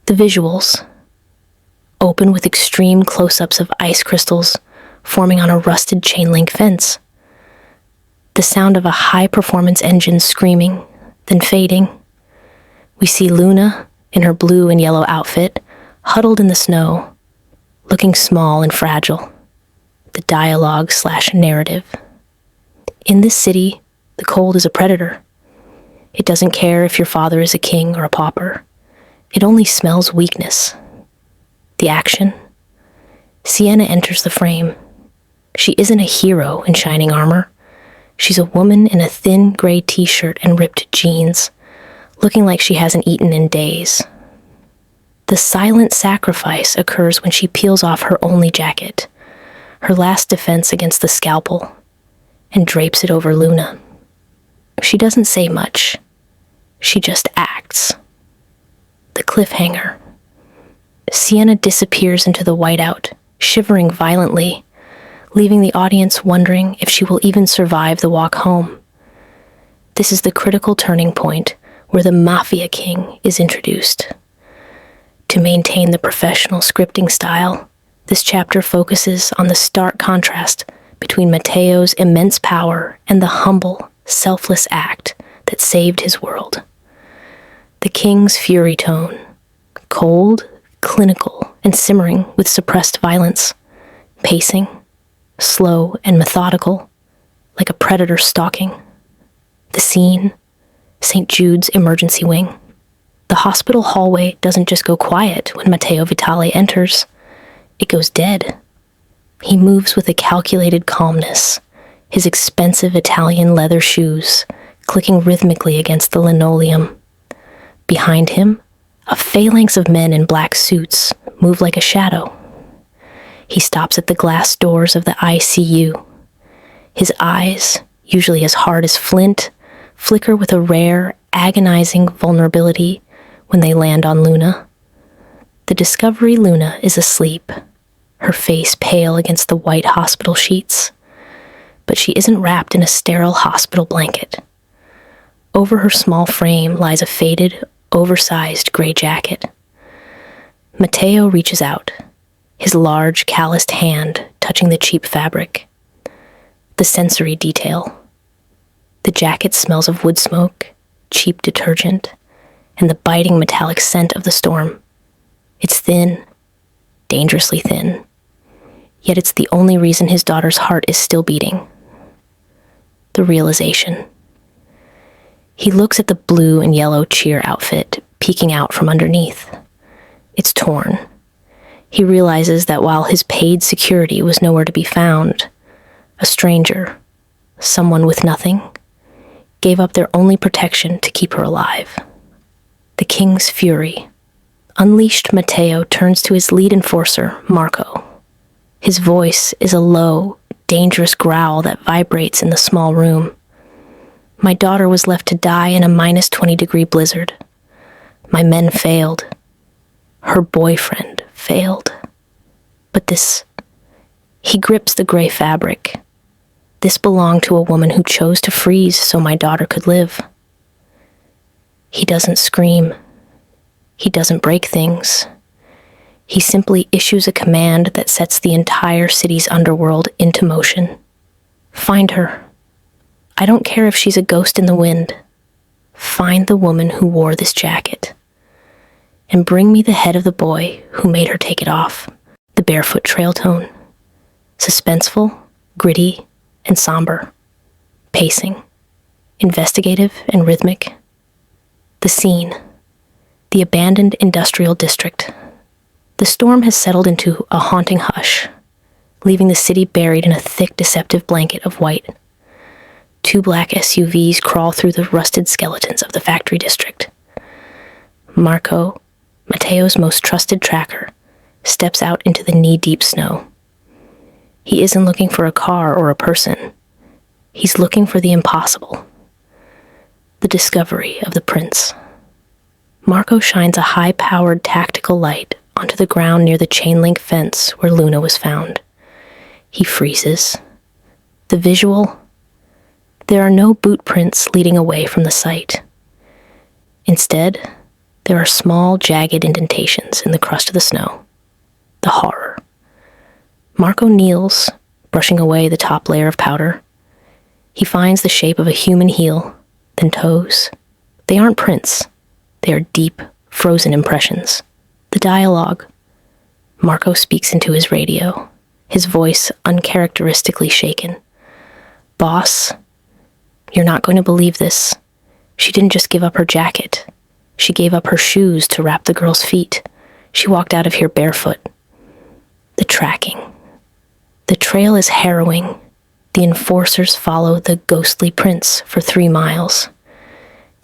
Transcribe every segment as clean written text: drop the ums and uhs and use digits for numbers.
The visuals, open with extreme close-ups of ice crystals forming on a rusted chain-link fence. The sound of a high-performance engine screaming, then fading. We see Luna, in her blue and yellow outfit, huddled in the snow, looking small and fragile. The dialogue/narrative. In this city, the cold is a predator. It doesn't care if your father is a king or a pauper. It only smells weakness. The action. Sienna enters the frame. She isn't a hero in shining armor. She's a woman in a thin gray t-shirt and ripped jeans, looking like she hasn't eaten in days. The silent sacrifice occurs when she peels off her only jacket, her last defense against the scalpel, and drapes it over Luna. She doesn't say much. She just acts. The cliffhanger. Sienna disappears into the whiteout, shivering violently, leaving the audience wondering if she will even survive the walk home. This is the critical turning point where the Mafia king is introduced. To maintain the professional scripting style, this chapter focuses on the stark contrast between Matteo's immense power and the humble, selfless act that saved his world. The king's fury tone, cold, clinical, and simmering with suppressed violence, pacing, slow and methodical, like a predator stalking. The scene, St. Jude's emergency wing. The hospital hallway doesn't just go quiet when Matteo Vitale enters. It goes dead. He moves with a calculated calmness, his expensive Italian leather shoes clicking rhythmically against the linoleum. Behind him, a phalanx of men in black suits move like a shadow. He stops at the glass doors of the ICU. His eyes, usually as hard as flint, flicker with a rare, agonizing vulnerability when they land on Luna. The Discovery Luna is asleep, her face pale against the white hospital sheets. But she isn't wrapped in a sterile hospital blanket. Over her small frame lies a faded, oversized gray jacket. Matteo reaches out, his large, calloused hand touching the cheap fabric. The sensory detail. The jacket smells of wood smoke, cheap detergent, and the biting metallic scent of the storm. It's thin, dangerously thin. Yet it's the only reason his daughter's heart is still beating. The realization. He looks at the blue and yellow cheer outfit peeking out from underneath. It's torn. He realizes that while his paid security was nowhere to be found, a stranger, someone with nothing, gave up their only protection to keep her alive. The king's fury. Unleashed, Matteo turns to his lead enforcer, Marco. His voice is a low, dangerous growl that vibrates in the small room. My daughter was left to die in a -20-degree blizzard. My men failed. Her boyfriend failed. But this... He grips the gray fabric. This belonged to a woman who chose to freeze so my daughter could live. He doesn't scream. He doesn't break things. He simply issues a command that sets the entire city's underworld into motion. Find her. I don't care if she's a ghost in the wind. Find the woman who wore this jacket. And bring me the head of the boy who made her take it off. The barefoot trail tone. Suspenseful, gritty, and somber. Pacing. Investigative and rhythmic. The scene. The abandoned industrial district. The storm has settled into a haunting hush, leaving the city buried in a thick, deceptive blanket of white. 2 black SUVs crawl through the rusted skeletons of the factory district. Marco, Matteo's most trusted tracker, steps out into the knee-deep snow. He isn't looking for a car or a person. He's looking for the impossible. The discovery of the prince. Marco shines a high-powered tactical light onto the ground near the chain-link fence where Luna was found. He freezes. The visual. There are no boot prints leading away from the site. Instead, There are small, jagged indentations in the crust of the snow. The horror. Marco kneels, brushing away the top layer of powder. He finds the shape of a human heel, then toes. They aren't prints. They are deep, frozen impressions. The dialogue. Marco speaks into his radio, his voice uncharacteristically shaken. Boss, you're not going to believe this. She didn't just give up her jacket. She gave up her shoes to wrap the girl's feet. She walked out of here barefoot. The tracking. The trail is harrowing. The enforcers follow the ghostly prints for 3 miles.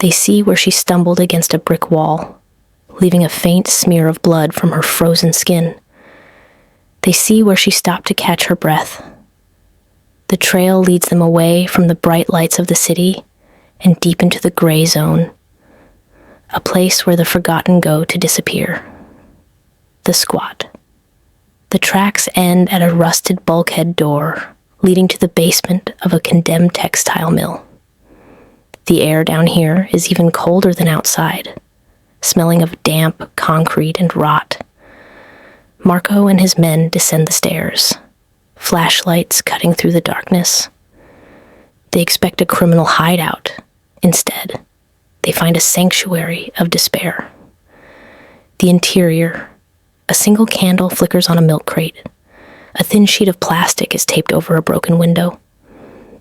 They see where she stumbled against a brick wall, leaving a faint smear of blood from her frozen skin. They see where she stopped to catch her breath. The trail leads them away from the bright lights of the city and deep into the gray zone, a place where the forgotten go to disappear. The squat. The tracks end at a rusted bulkhead door leading to the basement of a condemned textile mill. The air down here is even colder than outside, smelling of damp concrete and rot. Marco and his men descend the stairs, flashlights cutting through the darkness. They expect a criminal hideout. Instead, they find a sanctuary of despair. The interior. A single candle flickers on a milk crate. A thin sheet of plastic is taped over a broken window.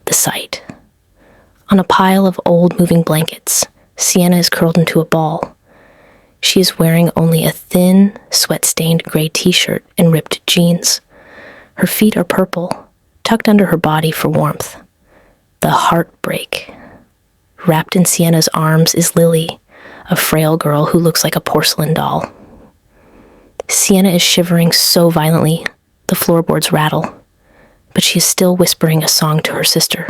The sight. On a pile of old moving blankets, Sienna is curled into a ball. She is wearing only a thin, sweat-stained gray t-shirt and ripped jeans. Her feet are purple, tucked under her body for warmth. The heartbreak. Wrapped in Sienna's arms is Lily, a frail girl who looks like a porcelain doll. Sienna is shivering so violently, the floorboards rattle, but she is still whispering a song to her sister.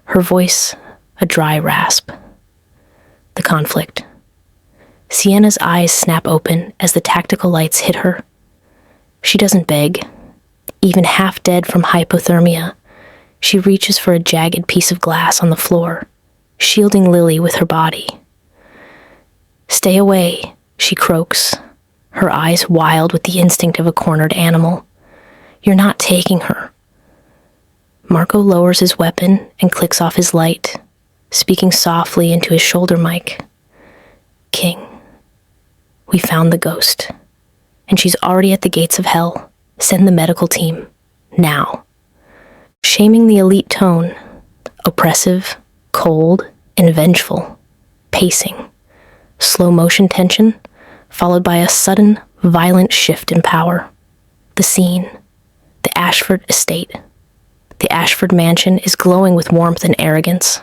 Her voice, a dry rasp. The conflict. Sienna's eyes snap open as the tactical lights hit her. She doesn't beg. Even half dead from hypothermia, she reaches for a jagged piece of glass on the floor, shielding Lily with her body. Stay away, she croaks, her eyes wild with the instinct of a cornered animal. You're not taking her. Marco lowers his weapon and clicks off his light, speaking softly into his shoulder mic. King, we found the ghost, and she's already at the gates of hell. Send the medical team, now. Shaming the elite tone, oppressive, cold, and vengeful, pacing, slow motion tension, followed by a sudden, violent shift in power. The scene, the Ashford estate. The Ashford mansion is glowing with warmth and arrogance.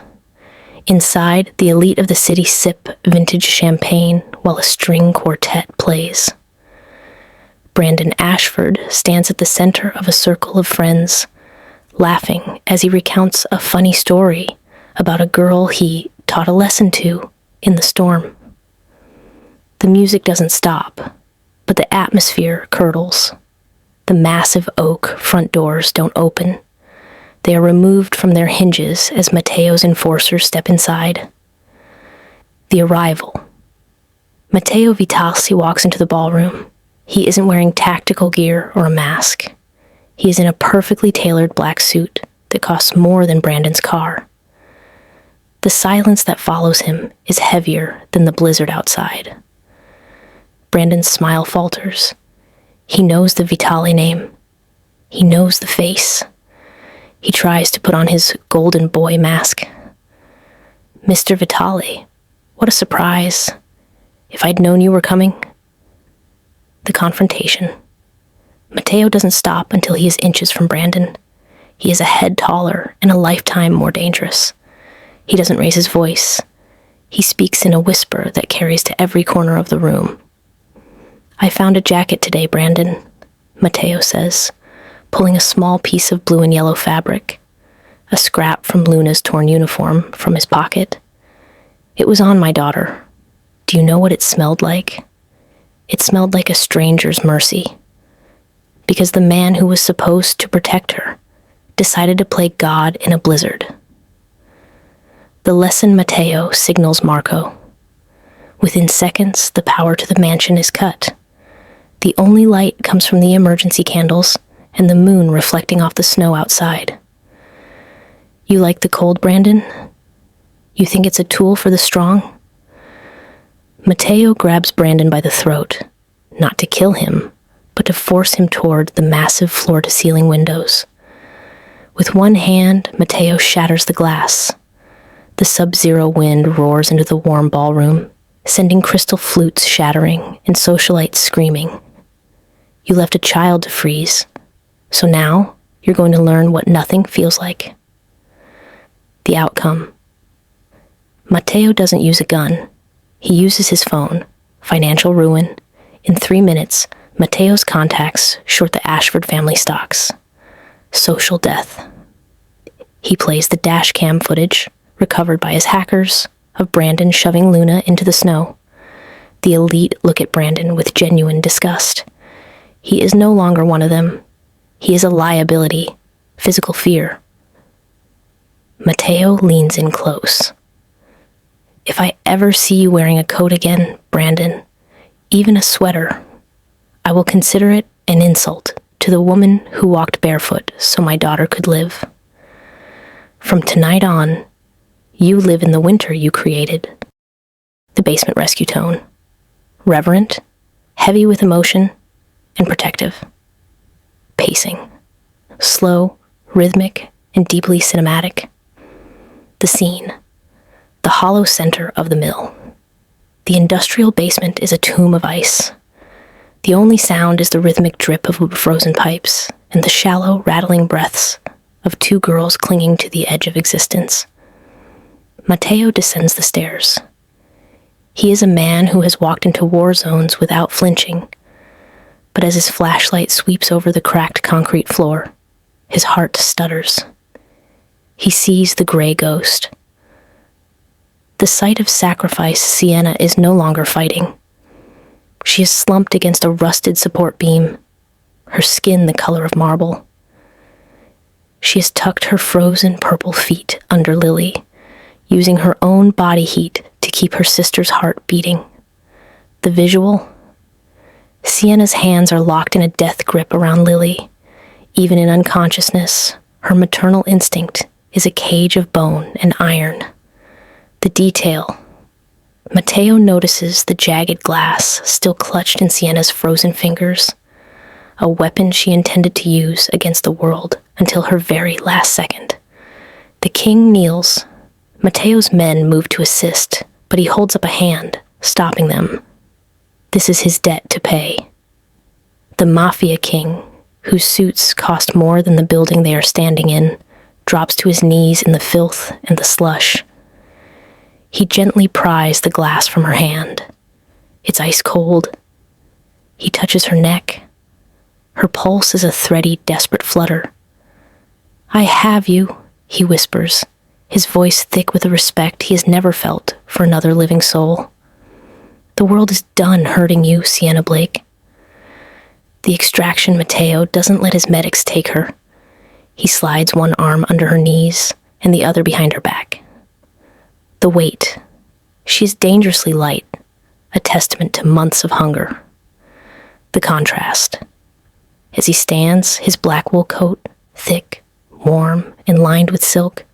Inside, the elite of the city sip vintage champagne while a string quartet plays. Brandon Ashford stands at the center of a circle of friends, laughing as he recounts a funny story about a girl he taught a lesson to in the storm. The music doesn't stop, but the atmosphere curdles. The massive oak front doors don't open. They are removed from their hinges as Matteo's enforcers step inside. The arrival. Matteo Vitalsi walks into the ballroom. He isn't wearing tactical gear or a mask. He is in a perfectly tailored black suit that costs more than Brandon's car. The silence that follows him is heavier than the blizzard outside. Brandon's smile falters. He knows the Vitali name. He knows the face. He tries to put on his golden boy mask. Mr. Vitali, what a surprise. If I'd known you were coming. The confrontation. Matteo doesn't stop until he is inches from Brandon. He is a head taller and a lifetime more dangerous. He doesn't raise his voice. He speaks in a whisper that carries to every corner of the room. I found a jacket today, Brandon, Matteo says, pulling a small piece of blue and yellow fabric, a scrap from Luna's torn uniform, from his pocket. It was on my daughter. Do you know what it smelled like? It smelled like a stranger's mercy. Because the man who was supposed to protect her decided to play God in a blizzard. The lesson Matteo signals Marco. Within seconds, the power to the mansion is cut. The only light comes from the emergency candles and the moon reflecting off the snow outside. You like the cold, Brandon? You think it's a tool for the strong? Mateo grabs Brandon by the throat, not to kill him, but to force him toward the massive floor-to-ceiling windows. With one hand, Mateo shatters the glass. The sub-zero wind roars into the warm ballroom, sending crystal flutes shattering and socialites screaming. You left a child to freeze, so now you're going to learn what nothing feels like. The outcome. Mateo doesn't use a gun. He uses his phone. Financial ruin. In 3 minutes, Mateo's contacts short the Ashford family stocks. Social death. He plays the dash cam footage, recovered by his hackers, of Brandon shoving Luna into the snow. The elite look at Brandon with genuine disgust. He is no longer one of them. He is a liability, physical fear. Mateo leans in close. If I ever see you wearing a coat again, Brandon, even a sweater, I will consider it an insult to the woman who walked barefoot so my daughter could live. From tonight on, you live in the winter you created. The basement rescue tone. Reverent, heavy with emotion, and protective. Pacing. Slow, rhythmic, and deeply cinematic. The scene. The hollow center of the mill. The industrial basement is a tomb of ice. The only sound is the rhythmic drip of frozen pipes and the shallow, rattling breaths of 2 girls clinging to the edge of existence. Mateo descends the stairs. He is a man who has walked into war zones without flinching, but as his flashlight sweeps over the cracked concrete floor, his heart stutters. He sees the gray ghost. The site of sacrifice, Sienna is no longer fighting. She is slumped against a rusted support beam, her skin the color of marble. She has tucked her frozen purple feet under Lily, using her own body heat to keep her sister's heart beating. The visual? Sienna's hands are locked in a death grip around Lily. Even in unconsciousness, her maternal instinct is a cage of bone and iron. The detail. Mateo notices the jagged glass still clutched in Sienna's frozen fingers, a weapon she intended to use against the world until her very last second. The king kneels. Mateo's men move to assist, but he holds up a hand, stopping them. This is his debt to pay. The Mafia king, whose suits cost more than the building they are standing in, drops to his knees in the filth and the slush. He gently pries the glass from her hand. It's ice cold. He touches her neck. Her pulse is a thready, desperate flutter. I have you, he whispers, his voice thick with a respect he has never felt for another living soul. The world is done hurting you, Sienna Blake. The extraction Mateo doesn't let his medics take her. He slides one arm under her knees and the other behind her back. The weight. She is dangerously light, a testament to months of hunger. The contrast. As he stands, his black wool coat, thick, warm, and lined with silk,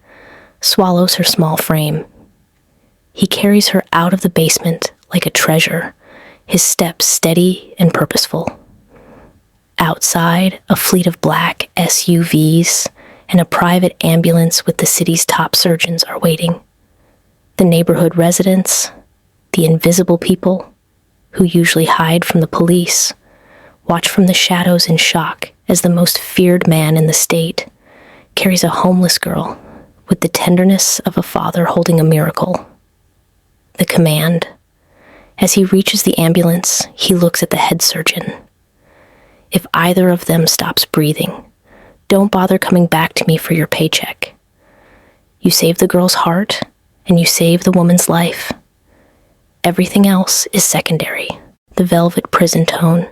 swallows her small frame. He carries her out of the basement like a treasure, his steps steady and purposeful. Outside, a fleet of black SUVs and a private ambulance with the city's top surgeons are waiting. The neighborhood residents, the invisible people, who usually hide from the police, watch from the shadows in shock as the most feared man in the state carries a homeless girl with the tenderness of a father holding a miracle. The command. As he reaches the ambulance, he looks at the head surgeon. If either of them stops breathing, don't bother coming back to me for your paycheck. You save the girl's heart, and you save the woman's life. Everything else is secondary. The velvet prison tone,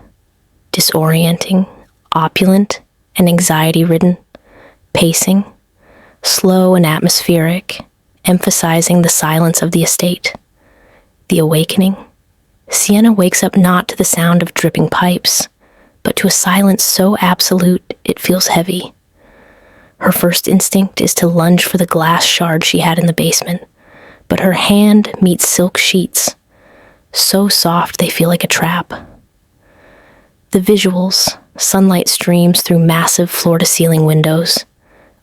disorienting, opulent, and anxiety-ridden, pacing, slow and atmospheric, emphasizing the silence of the estate. The awakening. Sienna wakes up not to the sound of dripping pipes, but to a silence so absolute it feels heavy. Her first instinct is to lunge for the glass shard she had in the basement, but her hand meets silk sheets, so soft they feel like a trap. The visuals, sunlight streams through massive floor-to-ceiling windows,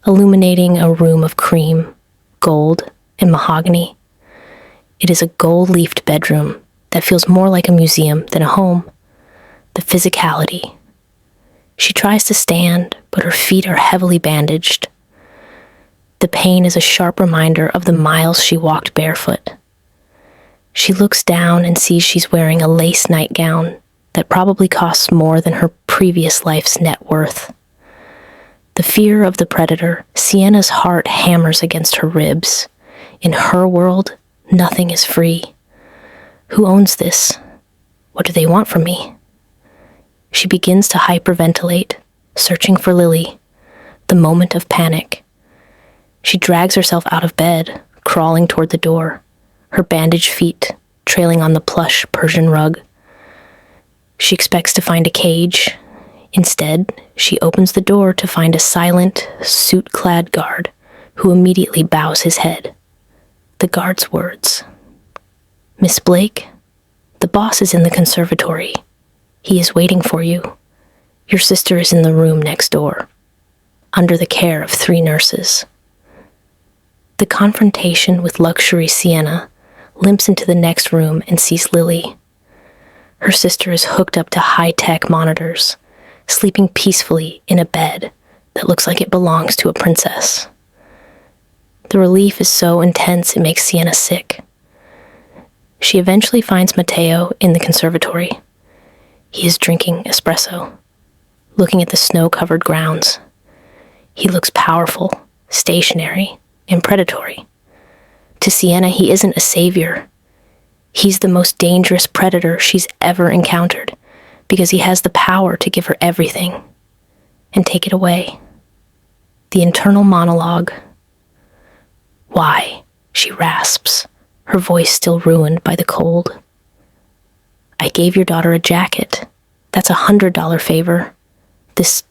illuminating a room of cream, gold, and mahogany. It is a gold-leafed bedroom that feels more like a museum than a home. The physicality. She tries to stand, but her feet are heavily bandaged. The pain is a sharp reminder of the miles she walked barefoot. She looks down and sees she's wearing a lace nightgown that probably costs more than her previous life's net worth. The fear of the predator, Sienna's heart hammers against her ribs. In her world, nothing is free. Who owns this? What do they want from me? She begins to hyperventilate, searching for Lily, the moment of panic. She drags herself out of bed, crawling toward the door, her bandaged feet trailing on the plush Persian rug. She expects to find a cage. Instead, she opens the door to find a silent, suit-clad guard who immediately bows his head. The guard's words. "Miss Blake, the boss is in the conservatory. He is waiting for you. Your sister is in the room next door, under the care of 3 nurses." The confrontation with luxury Sienna limps into the next room and sees Lily. Her sister is hooked up to high-tech monitors, sleeping peacefully in a bed that looks like it belongs to a princess. The relief is so intense it makes Sienna sick. She eventually finds Matteo in the conservatory. He is drinking espresso, looking at the snow-covered grounds. He looks powerful, stationary, and predatory. To Sienna, he isn't a savior. He's the most dangerous predator she's ever encountered because he has the power to give her everything and take it away. The internal monologue. "Why?" she rasps, her voice still ruined by the cold. "I gave your daughter a jacket. That's $100 favor. This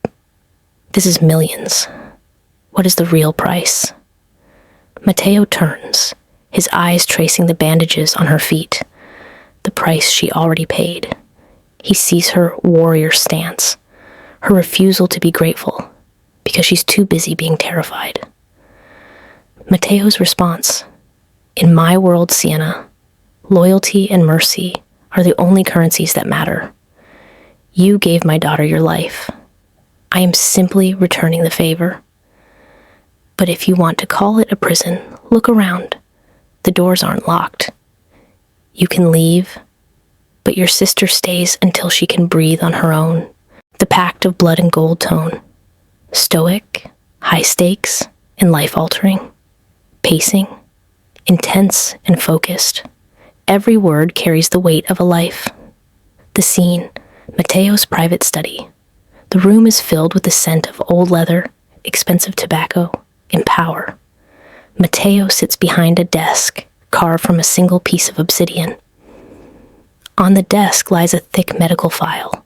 is millions. What is the real price?" Matteo turns, his eyes tracing the bandages on her feet, the price she already paid. He sees her warrior stance, her refusal to be grateful, because she's too busy being terrified. Matteo's response. "In my world, Sienna, loyalty and mercy are the only currencies that matter. You gave my daughter your life. I am simply returning the favor. But if you want to call it a prison, look around. The doors aren't locked. You can leave, but your sister stays until she can breathe on her own." The pact of blood and gold tone. Stoic, high stakes, and life-altering. Pacing, intense and focused. Every word carries the weight of a life. The scene, Matteo's private study. The room is filled with the scent of old leather, expensive tobacco, and power. Matteo sits behind a desk carved from a single piece of obsidian. On the desk lies a thick medical file,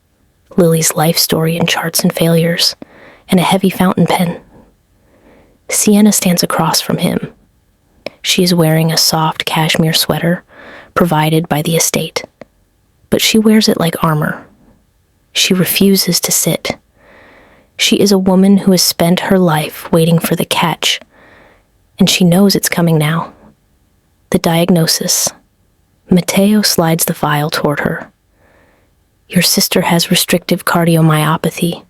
Lily's life story and charts and failures, and a heavy fountain pen. Sienna stands across from him. She is wearing a soft cashmere sweater provided by the estate, but she wears it like armor. She refuses to sit. She is a woman who has spent her life waiting for the catch, and she knows it's coming now. The diagnosis. Matteo slides the file toward her. "Your sister has restrictive cardiomyopathy.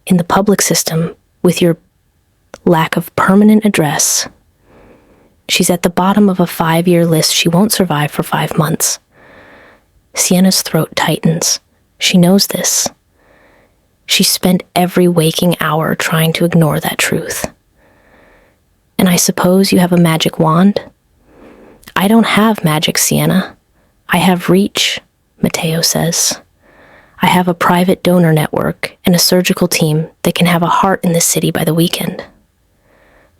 In the public system, with your lack of permanent address, she's at the bottom of a 5-year list she won't survive for 5 months." Sienna's throat tightens. She knows this. She spent every waking hour trying to ignore that truth. "And I suppose you have a magic wand?" "I don't have magic, Sienna. I have reach," Matteo says. "I have a private donor network and a surgical team that can have a heart in this city by the weekend.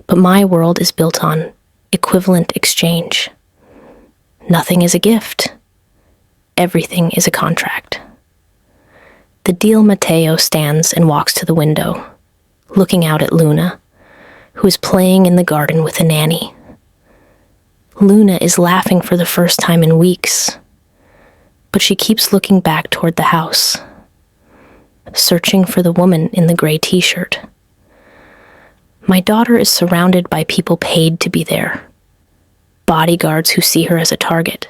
But my world is built on equivalent exchange. Nothing is a gift. Everything is a contract. The deal Matteo stands and walks to the window, looking out at Luna, who is playing in the garden with a nanny. Luna is laughing for the first time in weeks, but she keeps looking back toward the house, searching for the woman in the gray t-shirt. My daughter is surrounded by people paid to be there. Bodyguards who see her as a target,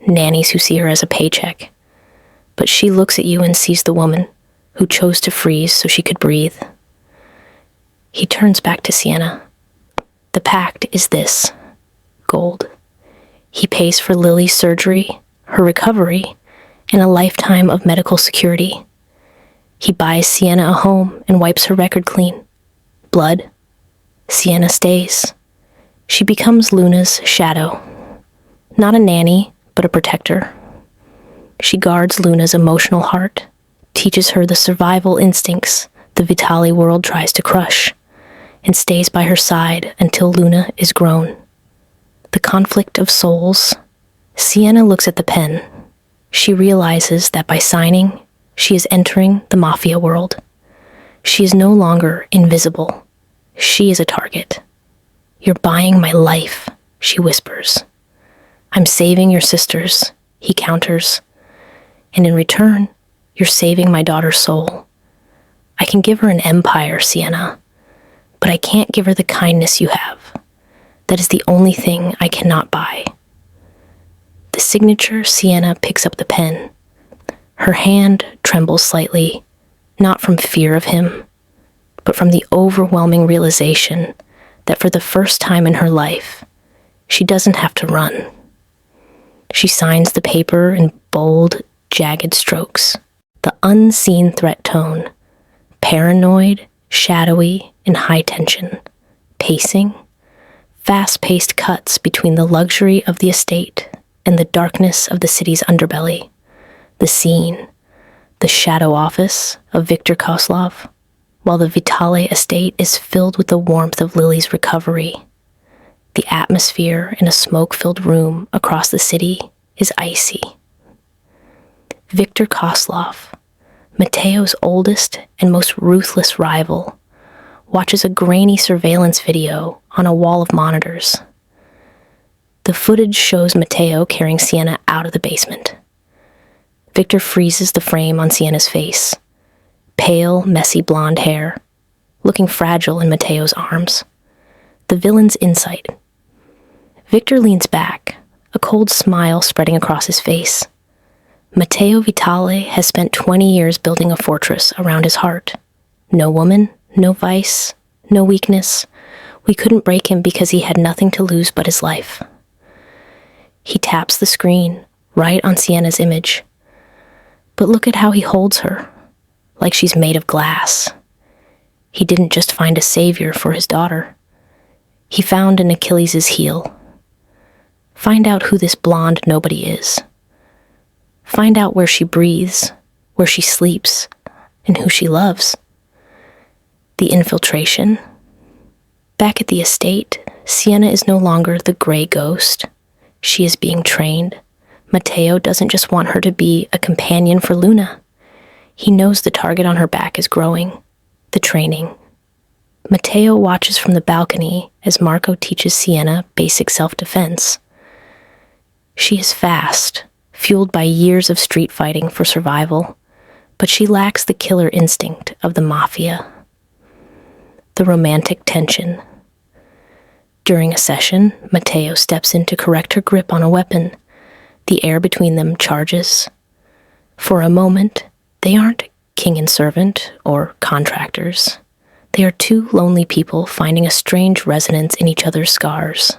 nannies who see her as a paycheck. But she looks at you and sees the woman who chose to freeze so she could breathe. He turns back to Sienna. The pact is this: gold. He pays for Lily's surgery, her recovery, and a lifetime of medical security. He buys Sienna a home and wipes her record clean. Blood. Sienna stays. She becomes Luna's shadow. Not a nanny, but a protector. She guards Luna's emotional heart, teaches her the survival instincts the Vitali world tries to crush, and stays by her side until Luna is grown. The conflict of souls. Sienna looks at the pen. She realizes that by signing, she is entering the Mafia world. She is no longer invisible. She is a target. "You're buying my life," she whispers. "I'm saving your sisters," he counters. "And in return, you're saving my daughter's soul. I can give her an empire, Sienna, but I can't give her the kindness you have. That is the only thing I cannot buy." The signature. Sienna picks up the pen. Her hand trembles slightly, not from fear of him, but from the overwhelming realization that for the first time in her life, she doesn't have to run. She signs the paper in bold, jagged strokes, the unseen threat tone, paranoid, shadowy, and high tension, pacing, fast-paced cuts between the luxury of the estate and the darkness of the city's underbelly, the scene, the shadow office of Viktor Koslov, while the Vitale estate is filled with the warmth of Lily's recovery. The atmosphere in a smoke-filled room across the city is icy. Viktor Koslov, Matteo's oldest and most ruthless rival, watches a grainy surveillance video on a wall of monitors. The footage shows Matteo carrying Sienna out of the basement. Viktor freezes the frame on Sienna's face, pale, messy blonde hair, looking fragile in Matteo's arms. The villain's insight. Viktor leans back, a cold smile spreading across his face. Matteo Vitale has spent 20 years building a fortress around his heart. No woman, no vice, no weakness. We couldn't break him because he had nothing to lose but his life. He taps the screen, right on Sienna's image. But look at how he holds her, like she's made of glass. He didn't just find a savior for his daughter. He found an Achilles' heel. Find out who this blonde nobody is. Find out where she breathes, where she sleeps, and who she loves. The infiltration. Back at the estate, Sienna is no longer the gray ghost. She is being trained. Matteo doesn't just want her to be a companion for Luna. He knows the target on her back is growing. The training. Matteo watches from the balcony as Marco teaches Sienna basic self-defense. She is fast, fueled by years of street fighting for survival, but she lacks the killer instinct of the Mafia. The romantic tension. During a session, Matteo steps in to correct her grip on a weapon. The air between them charges. For a moment, they aren't king and servant or contractors. They are two lonely people finding a strange resonance in each other's scars.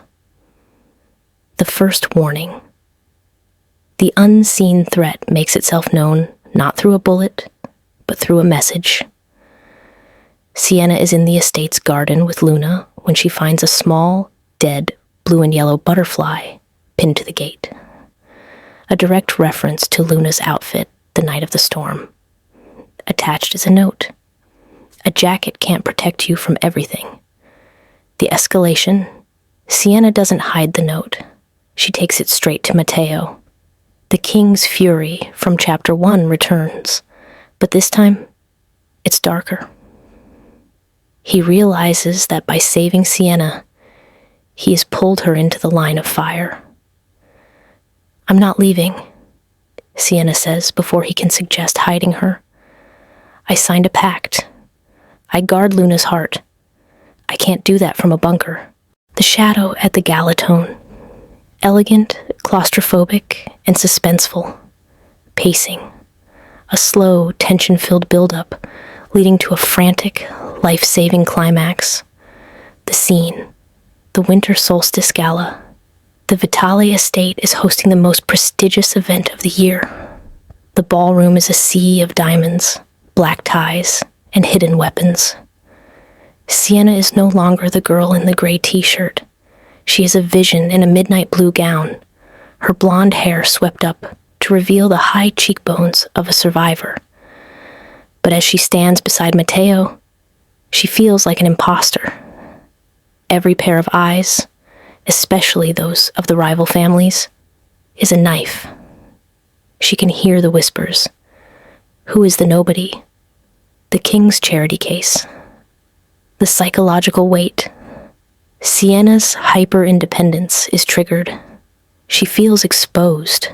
The first warning. The unseen threat makes itself known not through a bullet, but through a message. Sienna is in the estate's garden with Luna when she finds a small, dead, blue and yellow butterfly pinned to the gate. A direct reference to Luna's outfit the night of the storm. Attached is a note. A jacket can't protect you from everything. The escalation. Sienna doesn't hide the note. She takes it straight to Matteo. The king's fury from chapter 1 returns, but this time, it's darker. He realizes that by saving Sienna, he has pulled her into the line of fire. "I'm not leaving," Sienna says before he can suggest hiding her. "I signed a pact. I guard Luna's heart. I can't do that from a bunker." The shadow at the gala tone. Elegant, claustrophobic, and suspenseful. Pacing. A slow, tension-filled build-up, leading to a frantic, life-saving climax. The scene. The winter solstice gala. The Vitale estate is hosting the most prestigious event of the year. The ballroom is a sea of diamonds, black ties, and hidden weapons. Sienna is no longer the girl in the gray t-shirt. She is a vision in a midnight blue gown, her blonde hair swept up to reveal the high cheekbones of a survivor. But as she stands beside Matteo, she feels like an imposter. Every pair of eyes, especially those of the rival families, is a knife. She can hear the whispers. Who is the nobody? The king's charity case. The psychological weight. Sienna's hyper-independence is triggered. She feels exposed.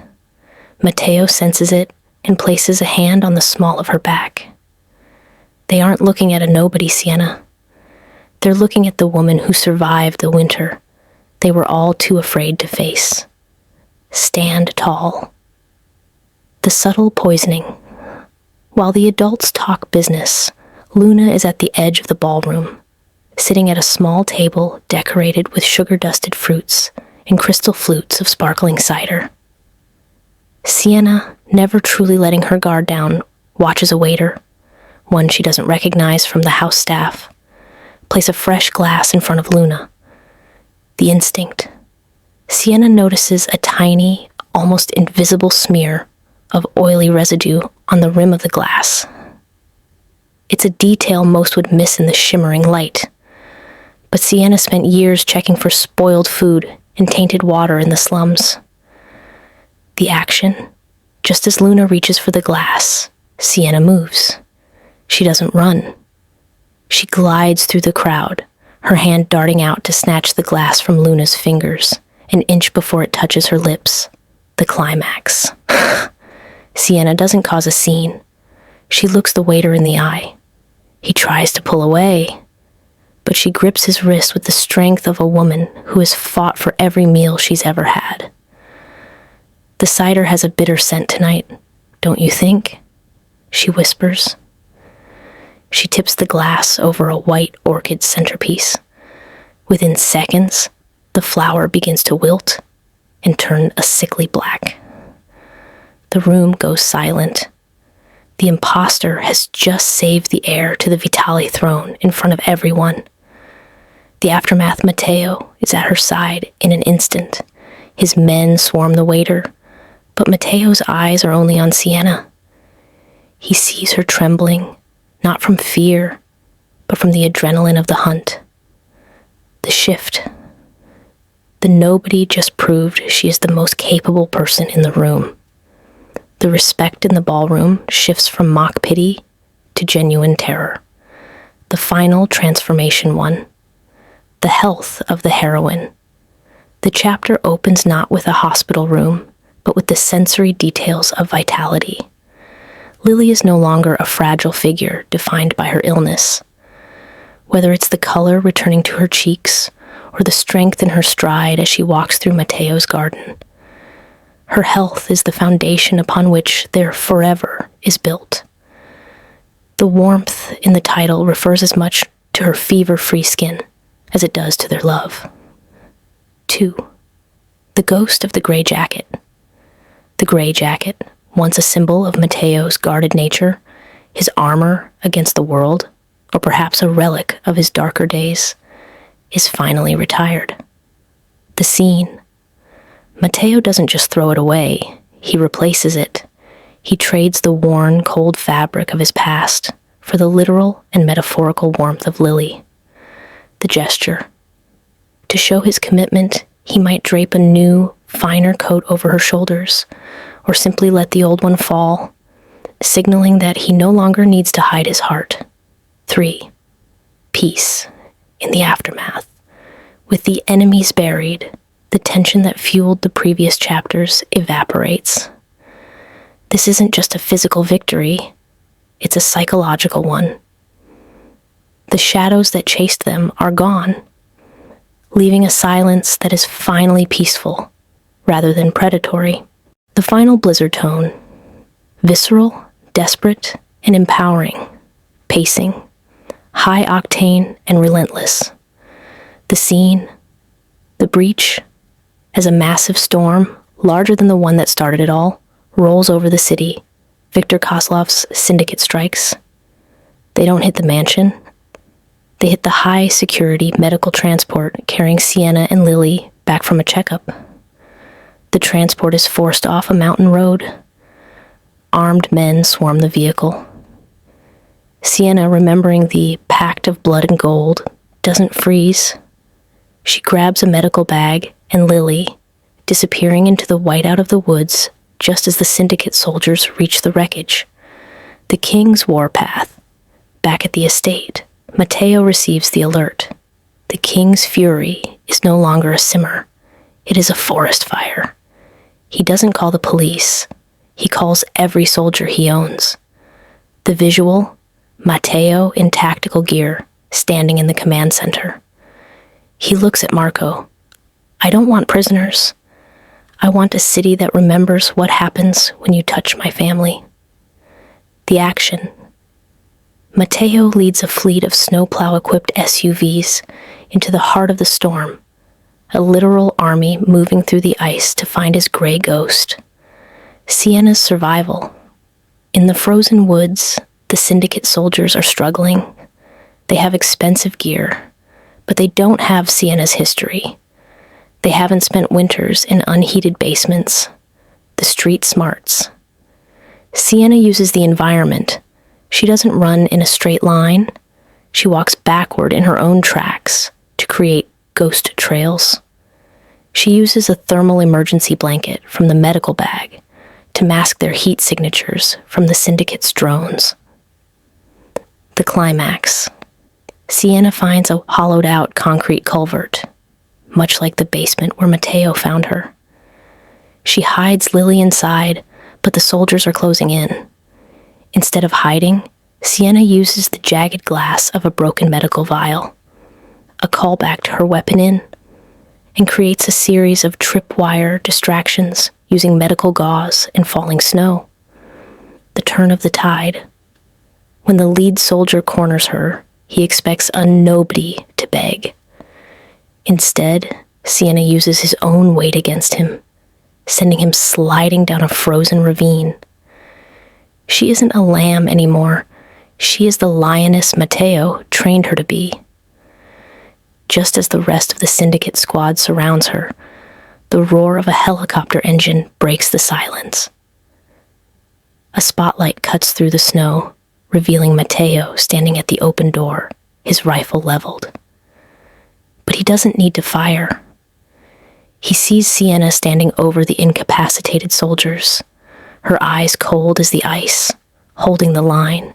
Matteo senses it and places a hand on the small of her back. They aren't looking at a nobody, Sienna. They're looking at the woman who survived the winter they were all too afraid to face. Stand tall. The subtle poisoning. While the adults talk business, Luna is at the edge of the ballroom, sitting at a small table decorated with sugar-dusted fruits and crystal flutes of sparkling cider. Sienna, never truly letting her guard down, watches a waiter, one she doesn't recognize from the house staff, place a fresh glass in front of Luna. The instinct. Sienna notices a tiny, almost invisible smear of oily residue on the rim of the glass. It's a detail most would miss in the shimmering light. But Sienna spent years checking for spoiled food and tainted water in the slums. The action. Just as Luna reaches for the glass, Sienna moves. She doesn't run. She glides through the crowd, her hand darting out to snatch the glass from Luna's fingers, an inch before it touches her lips. The climax. Sienna doesn't cause a scene. She looks the waiter in the eye. He tries to pull away, but she grips his wrist with the strength of a woman who has fought for every meal she's ever had. "The cider has a bitter scent tonight, don't you think?" she whispers. She tips the glass over a white orchid centerpiece. Within seconds, the flower begins to wilt and turn a sickly black. The room goes silent. The imposter has just saved the heir to the Vitale throne in front of everyone. The aftermath Matteo is at her side in an instant. His men swarm the waiter, but Matteo's eyes are only on Sienna. He sees her trembling, not from fear, but from the adrenaline of the hunt. The shift. The nobody just proved she is the most capable person in the room. The respect in the ballroom shifts from mock pity to genuine terror. The final transformation one. The health of the heroine. The chapter opens not with a hospital room, but with the sensory details of vitality. Lily is no longer a fragile figure defined by her illness. Whether it's the color returning to her cheeks or the strength in her stride as she walks through Matteo's garden, her health is the foundation upon which their forever is built. The warmth in the title refers as much to her fever-free skin as it does to their love. 2. The ghost of the gray jacket. The gray jacket, once a symbol of Matteo's guarded nature, his armor against the world, or perhaps a relic of his darker days, is finally retired. The scene. Matteo doesn't just throw it away, he replaces it. He trades the worn, cold fabric of his past for the literal and metaphorical warmth of Lily. The gesture. To show his commitment, he might drape a new, finer coat over her shoulders, or simply let the old one fall, signaling that he no longer needs to hide his heart. 3. Peace in the aftermath. With the enemies buried, the tension that fueled the previous chapters evaporates. This isn't just a physical victory, it's a psychological one. The shadows that chased them are gone, leaving a silence that is finally peaceful, rather than predatory. The final blizzard tone, visceral, desperate, and empowering, pacing, high octane and relentless. The scene, the breach, as a massive storm, larger than the one that started it all, rolls over the city. Viktor Kozlov's syndicate strikes. They don't hit the mansion. They hit the high-security medical transport carrying Sienna and Lily back from a checkup. The transport is forced off a mountain road. Armed men swarm the vehicle. Sienna, remembering the pact of blood and gold, doesn't freeze. She grabs a medical bag, and Lily, disappearing into the whiteout of the woods just as the syndicate soldiers reach the wreckage. The king's warpath. Back at the estate, Matteo receives the alert. The king's fury is no longer a simmer. It is a forest fire. He doesn't call the police. He calls every soldier he owns. The visual, Matteo in tactical gear, standing in the command center. He looks at Marco. I don't want prisoners. I want a city that remembers what happens when you touch my family. The action. Matteo leads a fleet of snowplow-equipped SUVs into the heart of the storm, a literal army moving through the ice to find his gray ghost. Sienna's survival. In the frozen woods, the syndicate soldiers are struggling. They have expensive gear, but they don't have Sienna's history. They haven't spent winters in unheated basements. The street smarts. Sienna uses the environment. She doesn't run in a straight line. She walks backward in her own tracks to create ghost trails. She uses a thermal emergency blanket from the medical bag to mask their heat signatures from the syndicate's drones. The climax. Sienna finds a hollowed-out concrete culvert, much like the basement where Matteo found her. She hides Lily inside, but the soldiers are closing in. Instead of hiding, Sienna uses the jagged glass of a broken medical vial, a callback to her weapon in, and creates a series of tripwire distractions using medical gauze and falling snow. The turn of the tide. When the lead soldier corners her, he expects a nobody to beg. Instead, Sienna uses his own weight against him, sending him sliding down a frozen ravine. She isn't a lamb anymore. She is the lioness Matteo trained her to be. Just as the rest of the syndicate squad surrounds her, the roar of a helicopter engine breaks the silence. A spotlight cuts through the snow, revealing Matteo standing at the open door, his rifle leveled. But he doesn't need to fire. He sees Sienna standing over the incapacitated soldiers, her eyes cold as the ice, holding the line.